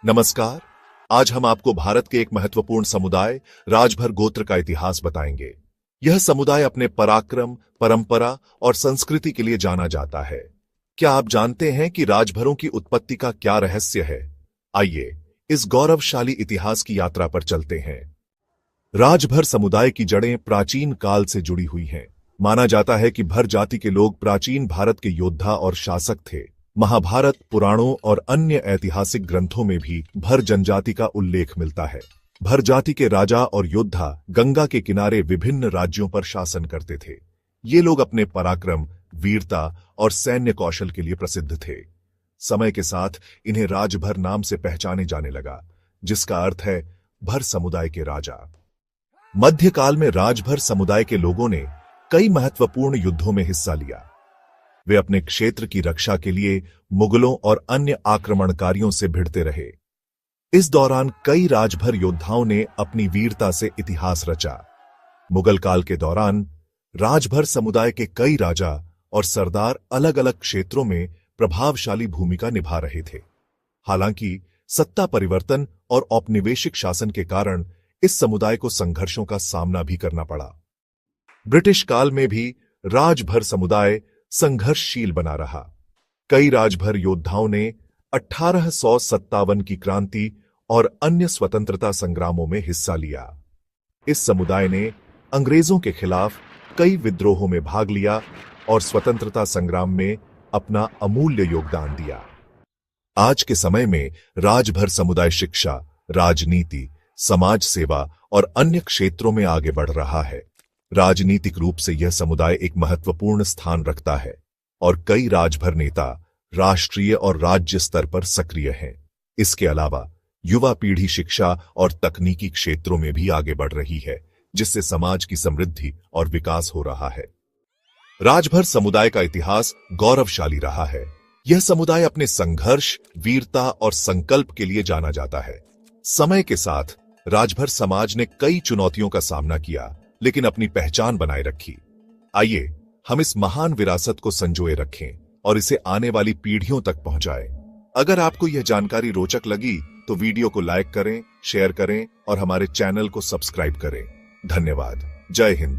नमस्कार। आज हम आपको भारत के एक महत्वपूर्ण समुदाय राजभर गोत्र का इतिहास बताएंगे। यह समुदाय अपने पराक्रम, परंपरा और संस्कृति के लिए जाना जाता है। क्या आप जानते हैं कि राजभरों की उत्पत्ति का क्या रहस्य है? आइए इस गौरवशाली इतिहास की यात्रा पर चलते हैं। राजभर समुदाय की जड़ें प्राचीन काल से जुड़ी हुई हैं। माना जाता है कि भर जाति के लोग प्राचीन भारत के योद्धा और शासक थे। महाभारत, पुराणों और अन्य ऐतिहासिक ग्रंथों में भी भर जनजाति का उल्लेख मिलता है। भर जाति के राजा और योद्धा गंगा के किनारे विभिन्न राज्यों पर शासन करते थे। ये लोग अपने पराक्रम, वीरता और सैन्य कौशल के लिए प्रसिद्ध थे। समय के साथ इन्हें राजभर नाम से पहचाने जाने लगा, जिसका अर्थ है भर समुदाय के राजा। मध्यकाल में राजभर समुदाय के लोगों ने कई महत्वपूर्ण युद्धों में हिस्सा लिया। वे अपने क्षेत्र की रक्षा के लिए मुगलों और अन्य आक्रमणकारियों से भिड़ते रहे। इस दौरान कई राजभर योद्धाओं ने अपनी वीरता से इतिहास रचा। मुगल काल के दौरान राजभर समुदाय के कई राजा और सरदार अलग अलग क्षेत्रों में प्रभावशाली भूमिका निभा रहे थे। हालांकि सत्ता परिवर्तन और औपनिवेशिक शासन के कारण इस समुदाय को संघर्षों का सामना भी करना पड़ा। ब्रिटिश काल में भी राजभर समुदाय संघर्षशील बना रहा। कई राजभर योद्धाओं ने 1857 की क्रांति और अन्य स्वतंत्रता संग्रामों में हिस्सा लिया। इस समुदाय ने अंग्रेजों के खिलाफ कई विद्रोहों में भाग लिया और स्वतंत्रता संग्राम में अपना अमूल्य योगदान दिया। आज के समय में राजभर समुदाय शिक्षा, राजनीति, समाज सेवा और अन्य क्षेत्रों में आगे बढ़ रहा है। राजनीतिक रूप से यह समुदाय एक महत्वपूर्ण स्थान रखता है और कई राजभर नेता राष्ट्रीय और राज्य स्तर पर सक्रिय हैं। इसके अलावा युवा पीढ़ी शिक्षा और तकनीकी क्षेत्रों में भी आगे बढ़ रही है, जिससे समाज की समृद्धि और विकास हो रहा है। राजभर समुदाय का इतिहास गौरवशाली रहा है। यह समुदाय अपने संघर्ष, वीरता और संकल्प के लिए जाना जाता है। समय के साथ राजभर समाज ने कई चुनौतियों का सामना किया, लेकिन अपनी पहचान बनाए रखी। आइए हम इस महान विरासत को संजोए रखें और इसे आने वाली पीढ़ियों तक पहुंचाएं। अगर आपको यह जानकारी रोचक लगी तो वीडियो को लाइक करें, शेयर करें और हमारे चैनल को सब्सक्राइब करें। धन्यवाद। जय हिंद।